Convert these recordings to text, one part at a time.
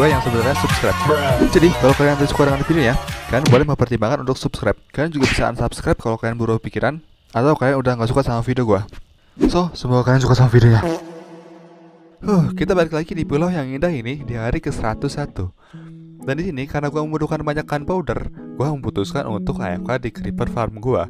gue yang sebenarnya subscribe. Jadi kalau kalian suka dengan videonya, kalian boleh mempertimbangkan untuk subscribe. Kalian juga bisa unsubscribe kalau kalian berubah pikiran atau kalian udah nggak suka sama video gue. So, semoga kalian suka sama videonya. Kita balik lagi di pulau yang indah ini di hari ke-101. Dan di sini karena gue membutuhkan banyak gunpowder, gue memutuskan untuk AFK di creeper farm gue.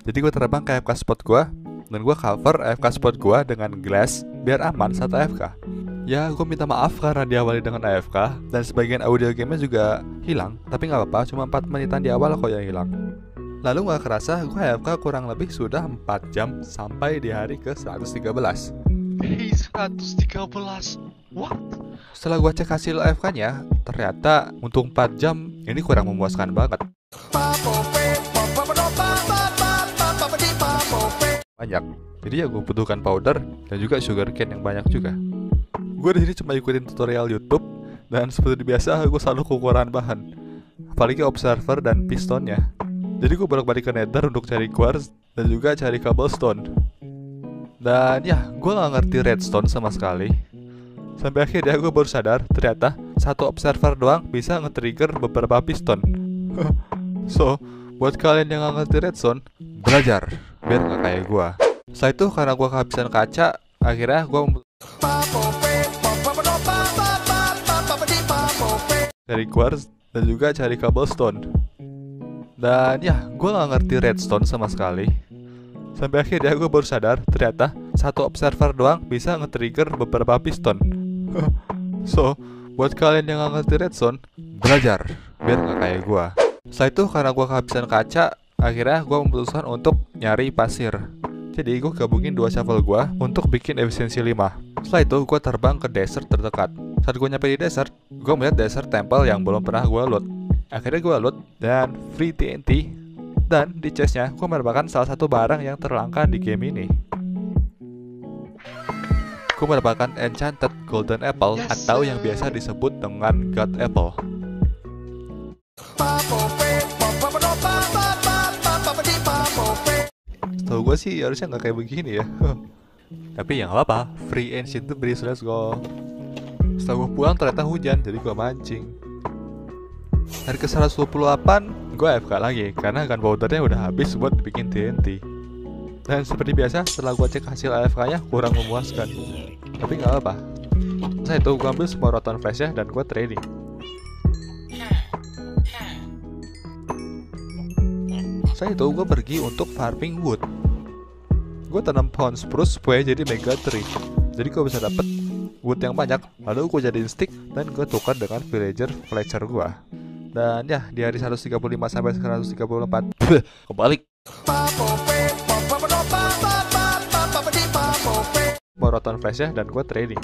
Jadi gue terbang ke AFK spot gue dan gue cover AFK spot gue dengan glass biar aman saat AFK. Ya, gue minta maaf karena diawali dengan AFK dan sebagian audio gamenya juga hilang. Tapi nggak apa-apa, cuma 4 menitan di awal kok yang hilang. Lalu nggak kerasa gue AFK kurang lebih sudah 4 jam sampai di hari ke-113. 113. What? Setelah gue cek hasil AFK-nya, ternyata untuk 4 jam ini kurang memuaskan banget. Banyak. Jadi ya gue butuhkan powder dan juga sugar cane yang banyak juga. Gue di sini cuma ikutin tutorial YouTube dan seperti biasa gue selalu kekurangan bahan, apalagi observer dan pistonnya. Jadi gue bolak-balik ke Nether untuk cari quartz dan juga cari cobblestone. Dan ya, gue gak ngerti redstone sama sekali. Sampai akhirnya gue baru sadar ternyata satu observer doang bisa nge-trigger beberapa piston. So, buat kalian yang gak ngerti redstone, belajar biar gak kayak gue. Setelah itu karena gue kehabisan kaca, akhirnya gue cari quartz dan juga cari cobblestone. Dan ya, gue gak ngerti redstone sama sekali. Sampai akhirnya gue baru sadar ternyata satu observer doang bisa nge-trigger beberapa piston. So, buat kalian yang gak ngerti redstone, belajar biar gak kayak gue. Setelah itu karena gue kehabisan kaca, akhirnya gue memutuskan untuk nyari pasir. Jadi gue gabungin 2 shovel gue untuk bikin efisiensi 5. Setelah itu gue terbang ke desert terdekat. Saat gue nyampe di desert, gue melihat desert temple yang belum pernah gue loot. Akhirnya gue loot dan free TNT. Dan di chestnya gue mendapatkan salah satu barang yang terlangka di game ini. Gue mendapatkan enchanted golden apple, atau yang biasa disebut dengan god apple. Setahu gue sih harusnya nggak kayak begini ya. Tapi ya nggak apa-apa, free ancient to breeze, let's go. Setelah gue pulang ternyata hujan, jadi gue mancing. Hari ke-128 gue AFK lagi karena gunpowdernya udah habis buat bikin TNT. Dan seperti biasa setelah gue cek hasil AFK nya kurang memuaskan. Tapi gak apa-apa. Setelah itu gue ambil semua rotten flashnya dan gue trading. Setelah itu gue pergi untuk farming wood. Gue tanam pohon spruce supaya jadi mega tree. Jadi gue bisa dapet wood yang banyak. Lalu gue jadiin stick dan gue tukar dengan villager Fletcher gue. Dan ya, di hari 135 sampai 134 kebalik. Mau rotan flashnya dan gue trading.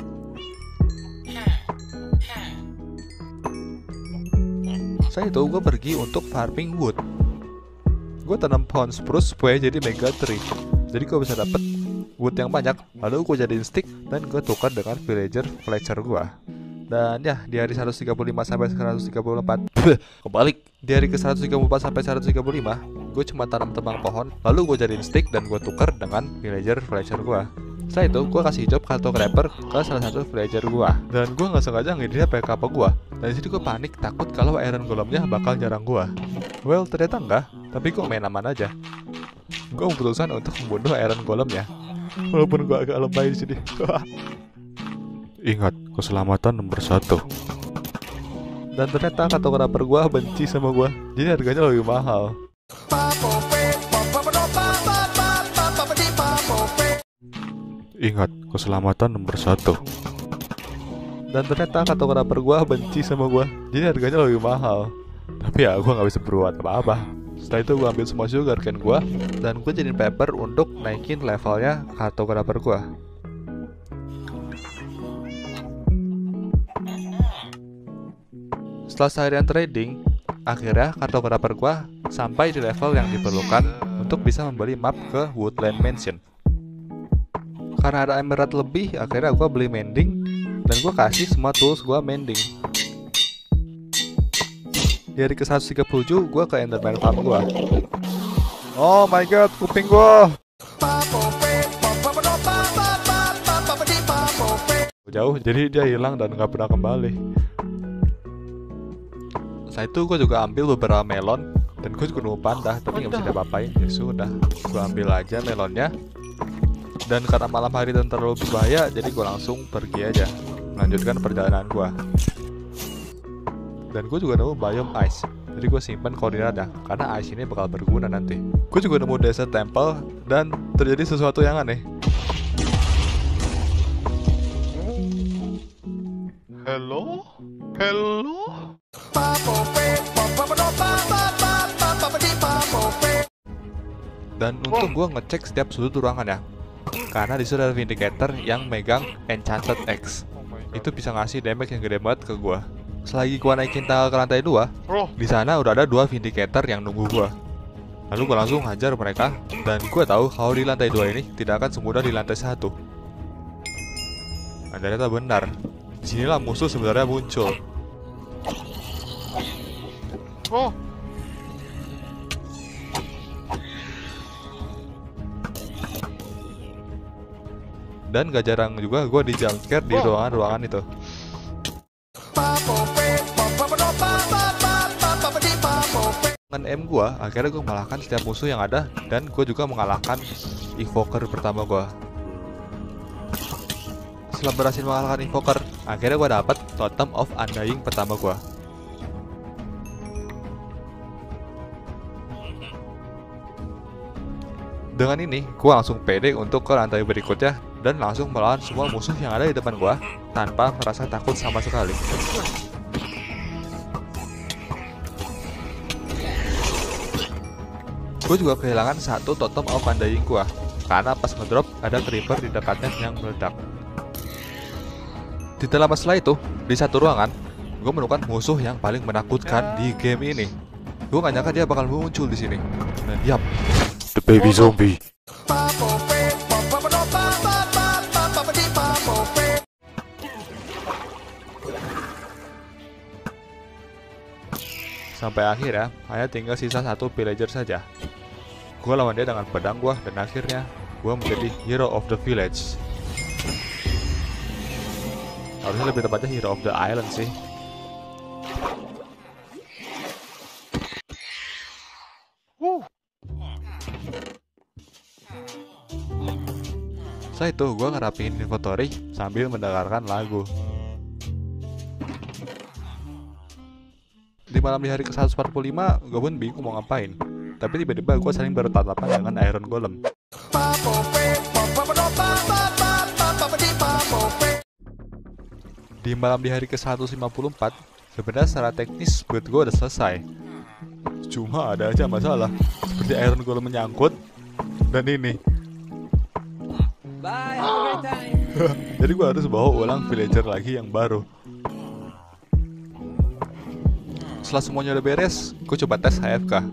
Setelah itu gue pergi untuk farming wood. Gue tanam pohon spruce supaya jadi mega tree. Jadi gue bisa dapet wood yang banyak. Lalu gue jadiin stick dan gue tukar dengan villager Fletcher gue. Dan ya, di hari 135 sampai 134 kebalik. Di hari ke-134 sampai 135 gue cuma tanam tebang pohon, lalu gue jadiin stick dan gue tukar dengan villager villager gue. Setelah itu gue kasih job kartu creeper ke salah satu villager gue. Dan gue gak sengaja ngidenya PK apa gue. Dan disitu gue panik takut kalau iron golemnya bakal jarang gue. Well, ternyata enggak, tapi gue main aman aja. Gue memutuskan untuk membunuh iron golemnya, walaupun gue agak lebay di sini. Ingat, keselamatan nomor 1. Dan ternyata kartografer gue benci sama gue, jadi harganya lebih mahal. Ingat, keselamatan nomor 1. Dan ternyata kartografer gue benci sama gue, jadi harganya lebih mahal. Tapi ya gue gak bisa berbuat apa-apa. Setelah itu gue ambil semua sugar cane gue dan gue jadiin paper untuk naikin levelnya kartografer gue. Setelah seharian trading, akhirnya kartografer gue sampai di level yang diperlukan untuk bisa membeli map ke Woodland Mansion. Karena ada emerald lebih, akhirnya gue beli mending dan gue kasih semua tools gue mending. Di hari ke-137 gue ke Enderman farm gue. Oh my god, kuping gue jauh, jadi dia hilang dan gak pernah kembali. Setelah itu gue juga ambil beberapa melon. Dan gue juga nemu pandah, tapi nggak bisa diapa-apain. Ya sudah, gue ambil aja melonnya. Dan karena malam hari dan terlalu berbahaya, jadi gue langsung pergi aja, melanjutkan perjalanan gue. Dan gue juga nemu biome ice. Jadi gue simpan koordinatnya, karena ice ini bakal berguna nanti. Gue juga nemu desert temple, dan terjadi sesuatu yang aneh. Hello? Hello? Dan untung gue ngecek setiap sudut ruangan ya, karena disitu ada vindicator yang megang enchanted X. Itu bisa ngasih damage yang gede banget ke gue. Selagi gue naikin tangga ke lantai 2, di sana udah ada 2 vindicator yang nunggu gue. Lalu gue langsung hajar mereka, dan gue tahu kalau di lantai 2 ini tidak akan semudah di lantai 1. Dan ternyata benar. Disinilah musuh sebenarnya muncul. Dan gak jarang juga gue di jumpscare di ruangan-ruangan itu. Dengan M gue, akhirnya gue mengalahkan setiap musuh yang ada. Dan gue juga mengalahkan evoker pertama gue. Setelah berhasil mengalahkan evoker, akhirnya gue dapet Totem of Undying pertama gue. Dengan ini, gue langsung pede untuk ke lantai berikutnya dan langsung melawan semua musuh yang ada di depan gue tanpa merasa takut sama sekali. Gue juga kehilangan satu Totem of Undying gue karena pas ngedrop ada creeper di dekatnya yang meledak. Tidak lama setelah itu, di satu ruangan, gue menemukan musuh yang paling menakutkan di game ini. Gue gak nyangka dia bakal muncul di sini. Dan yap, the baby zombie. Sampai akhir ya, hanya tinggal sisa satu villager saja. Gue lawan dia dengan pedang gue, dan akhirnya gue menjadi hero of the village. Harusnya lebih tepatnya hero of the island sih. Setelah itu gue ngerapiin inventory sambil mendengarkan lagu. Di malam di hari ke-145, gue pun bingung mau ngapain. Tapi tiba-tiba gue saling bertatapan dengan Iron Golem. Di malam di hari ke-154, sebenarnya secara teknis build gue udah selesai. Cuma ada aja masalah, seperti Iron Golem menyangkut, dan ini. Bye, have a great time. Jadi gue harus bawa ulang villager lagi yang baru. Setelah semuanya udah beres, gue coba tes HFK.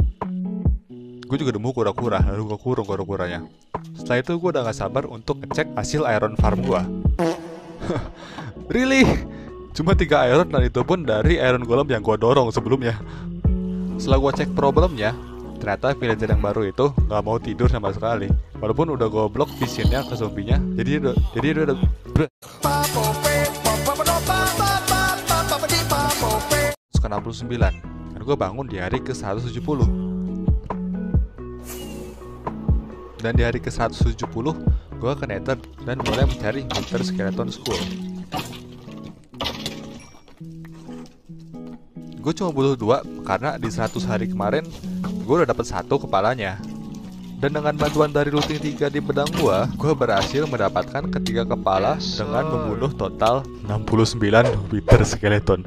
Gue juga nemu kura-kura, lalu gue kurung kura-kuranya. Setelah itu gue udah gak sabar untuk ngecek hasil iron farm gue. Really? Cuma 3 iron, dan itu pun dari Iron Golem yang gue dorong sebelumnya. Setelah gue cek problemnya, ternyata villager yang baru itu gak mau tidur sama sekali. Walaupun udah gue blok visionnya ke zombinya, jadi dia udah ke-69. Dan gue bangun di hari ke-170. Dan di hari ke-170, gue ke Nether dan mulai mencari Winter Skeleton Skull. Gue cuma butuh 2 karena di 100 hari kemarin gue udah dapet 1 kepalanya. Dan dengan bantuan dari looting 3 di pedang gue berhasil mendapatkan ketiga kepala dengan membunuh total 69 Winter Skeleton.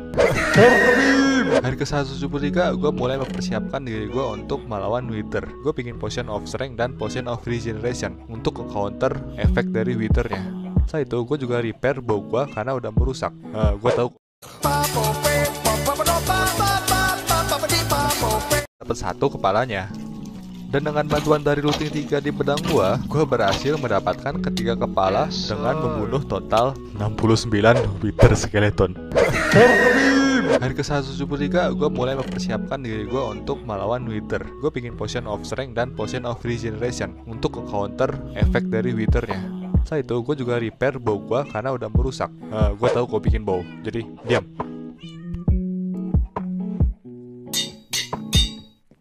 Hari ke-173 gue mulai mempersiapkan diri gue untuk melawan Wither. Gue pingin Potion of Strength dan Potion of Regeneration untuk counter efek dari Withernya. Setelah itu gue juga repair bow gue karena udah merusak. Gue tahu dapat 1 kepalanya. Dan dengan bantuan dari looting 3 di pedang gue berhasil mendapatkan ketiga kepala dengan membunuh total 69 Wither Skeleton. Hari ke-173 gue mulai mempersiapkan diri gue untuk melawan Wither. Gue pingin Potion of Strength dan Potion of Regeneration untuk counter efek dari Withernya. Setelah itu gue juga repair bow gue karena udah merusak. Gue tahu gue bikin bow, jadi diam.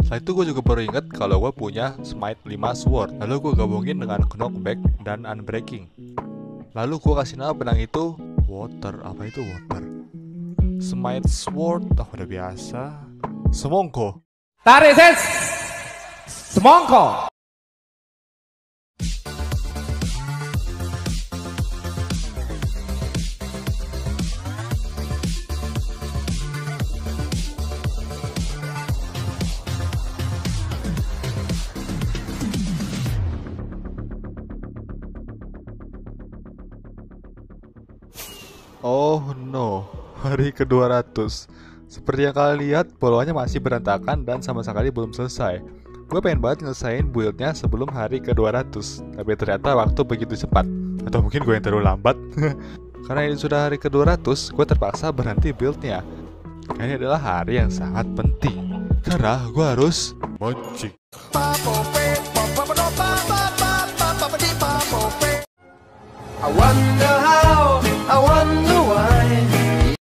Setelah itu gue juga baru inget kalau gue punya Smite 5 Sword. Lalu gue gabungin dengan Knockback dan Unbreaking. Lalu gue kasih nama pedang itu Water. Apa itu Water? Smite Sword. Udah biasa. Semongko. Tarik ses. Semongko. Oh no, hari ke-200. Seperti yang kalian lihat, polanya masih berantakan dan sama sekali belum selesai. Gue pengen banget nyelesain build-nya sebelum hari ke-200, tapi ternyata waktu begitu cepat. Atau mungkin gue yang terlalu lambat. Karena ini sudah hari ke-200, gue terpaksa berhenti build-nya. Ini adalah hari yang sangat penting, karena gue harus mancing. I wonder how, I wonder